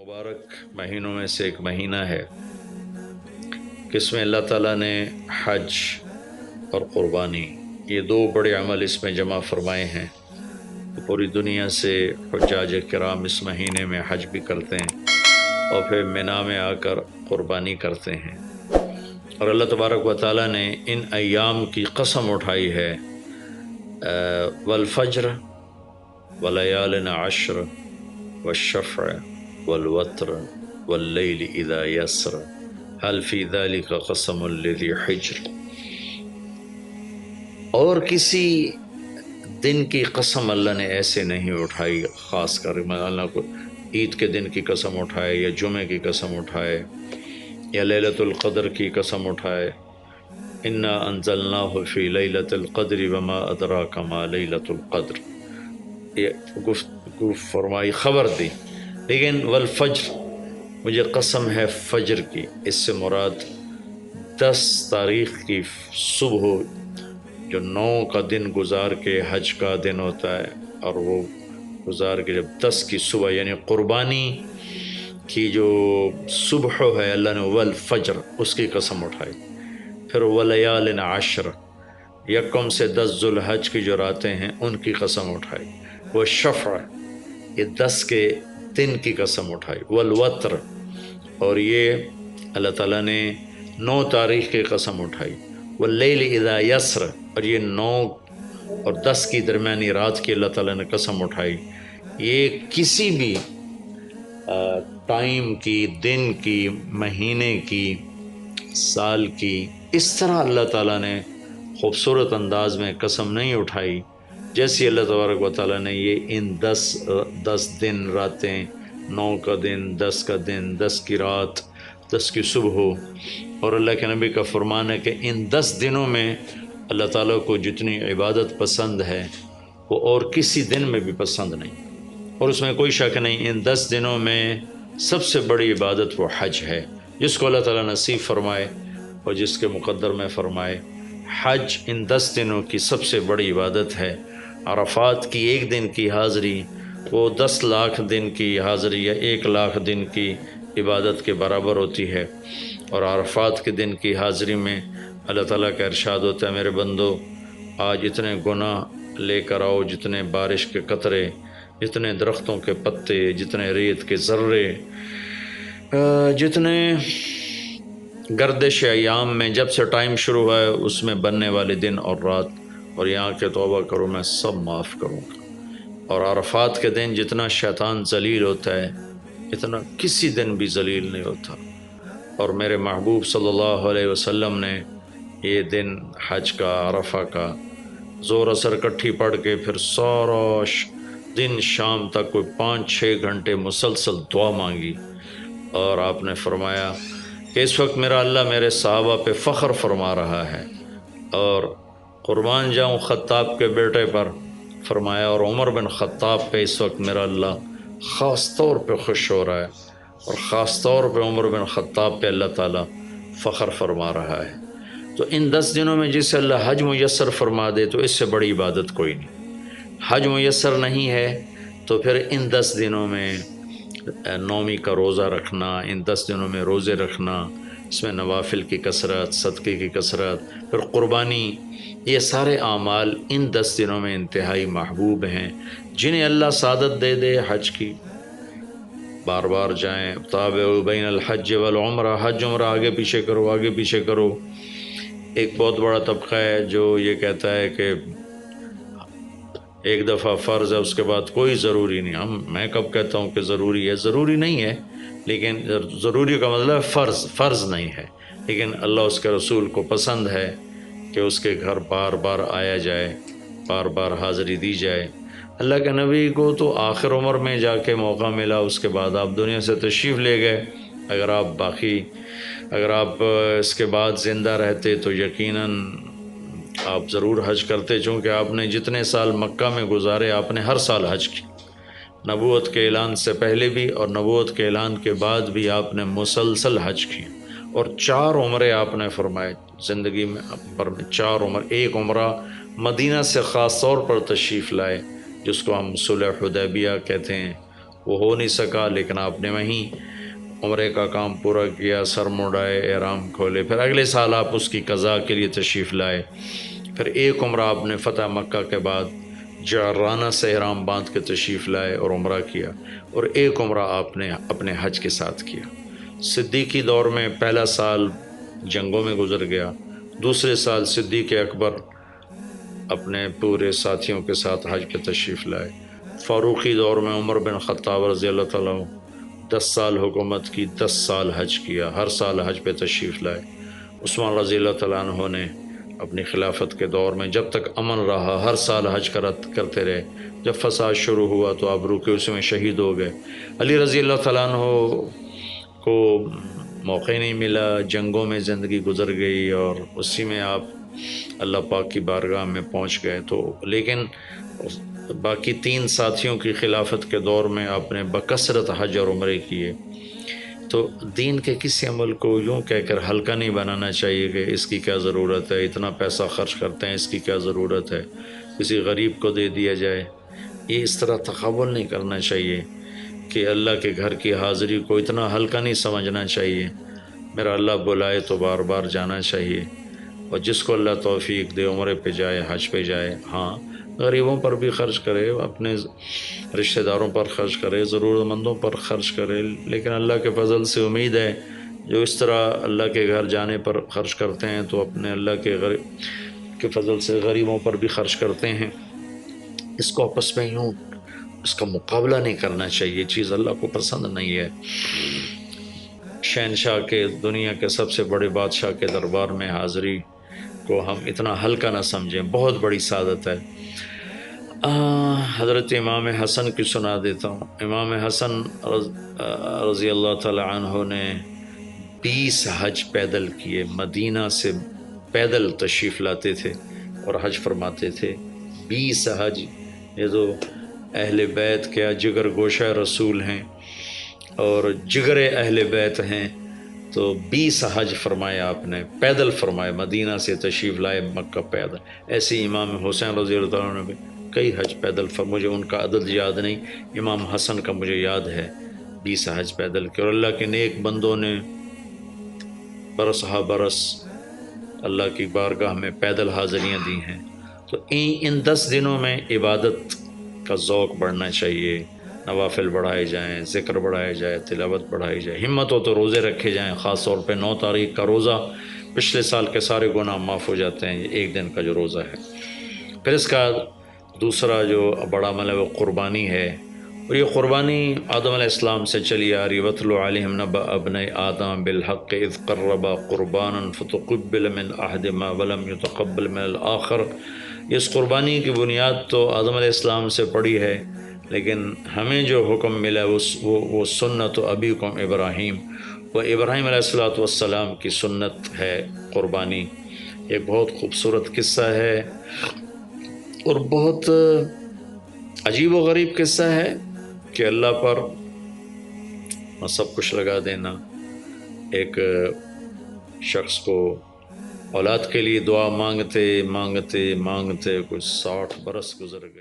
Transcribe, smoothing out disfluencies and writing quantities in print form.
مبارک مہینوں میں سے ایک مہینہ ہے کہ اس میں اللہ تعالیٰ نے حج اور قربانی یہ دو بڑے عمل اس میں جمع فرمائے ہیں۔ پوری دنیا سے حجاج کرام اس مہینے میں حج بھی کرتے ہیں اور پھر مینا میں آ کر قربانی کرتے ہیں، اور اللہ تبارک و تعالیٰ نے ان ایام کی قسم اٹھائی ہے، والفجر ولیال عشر والشفع والوتر واللیل اذا یسر هل فی ذلک قسم لذی حجر۔ اور کسی دن کی قسم اللہ نے ایسے نہیں اٹھائی، خاص کر اللہ کو عید کے دن کی قسم اٹھائے یا جمعے کی قسم اٹھائے یا لیلۃ القدر کی قسم اٹھائے، انا انزلناہ فی لیلۃ القدر وما ادراک ما لیلۃ القدر، یہ گفتگو فرمائی، خبر دی۔ لیکن والفجر، مجھے قسم ہے فجر کی، اس سے مراد 10 تاریخ کی صبح جو 9 کا دن گزار کے حج کا دن ہوتا ہے، اور وہ گزار کے جب 10 کی صبح یعنی قربانی کی جو صبح ہے، اللہ نے والفجر اس کی قسم اٹھائی۔ پھر ولیال عشر، یکم سے 10 ذوالحج کی جو راتیں ہیں ان کی قسم اٹھائی۔ وہ شفع، یہ 10 کے دن کی قسم اٹھائی۔ والوتر، اور یہ اللہ تعالیٰ نے 9 تاریخ کی قسم اٹھائی۔ واللیل اذا یسر، اور یہ 9 اور 10 کی درمیانی رات کی اللہ تعالیٰ نے قسم اٹھائی۔ یہ کسی بھی ٹائم کی، دن کی، مہینے کی، سال کی، اس طرح اللہ تعالیٰ نے خوبصورت انداز میں قسم نہیں اٹھائی جیسی اللہ تبارک و تعالیٰ نے یہ ان 10 دن راتیں، 9 کا دن، 10 کا دن، 10 کی رات، 10 کی صبح، اور اللہ کے نبی کا فرمان ہے کہ ان 10 دنوں میں اللہ تعالیٰ کو جتنی عبادت پسند ہے وہ اور کسی دن میں بھی پسند نہیں، اور اس میں کوئی شک نہیں، ان 10 دنوں میں سب سے بڑی عبادت وہ حج ہے، جس کو اللہ تعالیٰ نصیب فرمائے اور جس کے مقدر میں فرمائے۔ حج ان 10 دنوں کی سب سے بڑی عبادت ہے۔ عرفات کی ایک دن کی حاضری وہ 10 لاکھ دن کی حاضری یا 1 لاکھ دن کی عبادت کے برابر ہوتی ہے، اور عرفات کے دن کی حاضری میں اللہ تعالیٰ کا ارشاد ہوتا ہے، میرے بندو آج اتنے گناہ لے کر آؤ، جتنے بارش کے قطرے، جتنے درختوں کے پتے، جتنے ریت کے ذرے، جتنے گردش ایام میں جب سے ٹائم شروع ہوا ہے اس میں بننے والے دن اور رات، اور یہاں کے توبہ کرو میں سب معاف کروں گا۔ اور عرفات کے دن جتنا شیطان ذلیل ہوتا ہے اتنا کسی دن بھی ذلیل نہیں ہوتا، اور میرے محبوب صلی اللہ علیہ وسلم نے یہ دن حج کا، عرفہ کا، زور اثر کٹھی پڑھ کے پھر سارا دن شام تک کوئی 5-6 گھنٹے مسلسل دعا مانگی، اور آپ نے فرمایا کہ اس وقت میرا اللہ میرے صحابہ پہ فخر فرما رہا ہے، اور قربان جاؤں خطاب کے بیٹے پر، فرمایا، اور عمر بن خطاب پہ اس وقت میرا اللہ خاص طور پہ خوش ہو رہا ہے، اور خاص طور پہ عمر بن خطاب پہ اللہ تعالیٰ فخر فرما رہا ہے۔ تو ان 10 دنوں میں جسے اللہ حج میسر فرما دے تو اس سے بڑی عبادت کوئی نہیں۔ حج میسر نہیں ہے تو پھر ان 10 دنوں میں نومی کا روزہ رکھنا، ان 10 دنوں میں روزے رکھنا، اس میں نوافل کی کثرت، صدقے کی کثرت، پھر قربانی، یہ سارے اعمال ان 10 دنوں میں انتہائی محبوب ہیں، جنہیں اللہ سعادت دے دے حج کی، بار بار جائیں۔ تابعوا بین الحج والعمرہ، حج عمرہ آگے پیچھے کرو، آگے پیچھے کرو۔ ایک بہت بڑا طبقہ ہے جو یہ کہتا ہے کہ ایک دفعہ فرض ہے اس کے بعد کوئی ضروری نہیں۔ میں کب کہتا ہوں کہ ضروری ہے؟ ضروری نہیں ہے، لیکن ضروری کا مطلب فرض نہیں ہے، لیکن اللہ اس کے رسول کو پسند ہے کہ اس کے گھر بار بار آیا جائے، بار بار حاضری دی جائے۔ اللہ کے نبی کو تو آخر عمر میں جا کے موقع ملا، اس کے بعد آپ دنیا سے تشریف لے گئے۔ اگر آپ اس کے بعد زندہ رہتے تو یقیناً آپ ضرور حج کرتے، چونکہ آپ نے جتنے سال مکہ میں گزارے آپ نے ہر سال حج کی، نبوت کے اعلان سے پہلے بھی اور نبوت کے اعلان کے بعد بھی آپ نے مسلسل حج کی، اور 4 عمرے آپ نے فرمائے زندگی میں، پر 4 عمر، ایک عمرہ مدینہ سے خاص طور پر تشریف لائے جس کو ہم صلح حدیبیہ کہتے ہیں، وہ ہو نہیں سکا، لیکن آپ نے وہیں عمرے کا کام پورا کیا، سر مڑائے، احرام کھولے، پھر اگلے سال آپ اس کی قضاء کے لیے تشریف لائے، پھر ایک عمرہ آپ نے فتح مکہ کے بعد جعرانہ سے احرام باندھ کے تشریف لائے اور عمرہ کیا، اور ایک عمرہ آپ نے اپنے حج کے ساتھ کیا۔ صدیقی دور میں پہلا سال جنگوں میں گزر گیا، دوسرے سال صدیق اکبر اپنے پورے ساتھیوں کے ساتھ حج پہ تشریف لائے۔ فاروقی دور میں عمر بن خطاب رضی اللہ تعالیٰ 10 سال حکومت کی، 10 سال حج کیا، ہر سال حج پہ تشریف لائے۔ عثمان رضی اللہ تعالیٰ عنہ نے اپنی خلافت کے دور میں جب تک امن رہا ہر سال حج کرتے رہے، جب فساد شروع ہوا تو آپ رکے، اس میں شہید ہو گئے۔ علی رضی اللہ تعالیٰ عنہ کو موقع نہیں ملا، جنگوں میں زندگی گزر گئی، اور اسی میں آپ اللہ پاک کی بارگاہ میں پہنچ گئے۔ تو لیکن باقی 3 ساتھیوں کی خلافت کے دور میں آپ نے بکثرت حج اور عمرے کیے۔ تو دین کے کسی عمل کو یوں کہہ کر ہلکا نہیں بنانا چاہیے کہ اس کی کیا ضرورت ہے، اتنا پیسہ خرچ کرتے ہیں، اس کی کیا ضرورت ہے، کسی غریب کو دے دیا جائے۔ یہ اس طرح تقابل نہیں کرنا چاہیے کہ اللہ کے گھر کی حاضری کو اتنا ہلکا نہیں سمجھنا چاہیے۔ میرا اللہ بلائے تو بار بار جانا چاہیے، اور جس کو اللہ توفیق دے عمرے پہ جائے، حج پہ جائے۔ ہاں، غریبوں پر بھی خرچ کرے، اپنے رشتہ داروں پر خرچ کرے، ضرورت مندوں پر خرچ کرے، لیکن اللہ کے فضل سے امید ہے جو اس طرح اللہ کے گھر جانے پر خرچ کرتے ہیں تو اپنے اللہ کے فضل سے غریبوں پر بھی خرچ کرتے ہیں۔ اس کو آپس میں یوں اس کا مقابلہ نہیں کرنا چاہیے، چیز اللہ کو پسند نہیں ہے۔ شہنشاہ کے، دنیا کے سب سے بڑے بادشاہ کے دربار میں حاضری کو ہم اتنا ہلکا نہ سمجھیں، بہت بڑی سعادت ہے۔ حضرت امام حسن کی سنا دیتا ہوں۔ امام حسن رضی اللہ تعالی عنہ نے 20 حج پیدل کیے، مدینہ سے پیدل تشریف لاتے تھے اور حج فرماتے تھے۔ 20 حج، یہ تو اہل بیت کیا جگر گوشہ رسول ہیں اور جگر اہل بیت ہیں، تو 20 حج فرمایا آپ نے، پیدل فرمائے، مدینہ سے تشریف لائے مکہ پیدل۔ ایسے امام حسین رضی اللہ عنہ نے بھی کئی حج پیدل مجھے ان کا عدد یاد نہیں، امام حسن کا مجھے یاد ہے 20 حج پیدل کے، اور اللہ کے نیک بندوں نے برس ہا برس اللہ کی بارگاہ میں پیدل حاضریاں دی ہیں۔ تو ان 10 دنوں میں عبادت کا ذوق بڑھنا چاہیے، نوافل بڑھائے جائیں، ذکر بڑھائے جائے، تلاوت بڑھائی جائے، ہمت ہو تو روزے رکھے جائیں، خاص طور پہ 9 تاریخ کا روزہ پچھلے سال کے سارے گناہ معاف ہو جاتے ہیں، یہ ایک دن کا جو روزہ ہے۔ پھر اس کا دوسرا جو بڑا عمل ہے وہ قربانی ہے، اور یہ قربانی آدم علیہ السلام سے چلی آ رہی۔ وَاتْلُ عَلَيْهِمْ نَبَأَ ابْنَيْ آدَمَ بِالْحَقِّ إِذْ قَرَّبَا قُرْبَانًا فَتُقُبِّلَ مِنْ أَحَدِهِمَا وَلَمْ يُتَقَبَّلْ مِنَ الْآخَرِ۔ اس قربانی کی بنیاد تو آدم علیہ السلام سے پڑی ہے، لیکن ہمیں جو حکم ملا وہ سنت ابیکم ابراہیم، وہ ابراہیم علیہ السلام کی سنت ہے قربانی۔ ایک بہت خوبصورت قصہ ہے اور بہت عجیب و غریب قصہ ہے کہ اللہ پر سب کچھ لگا دینا۔ ایک شخص کو اولاد کے لیے دعا مانگتے مانگتے مانگتے کچھ 60 برس گزر گئے۔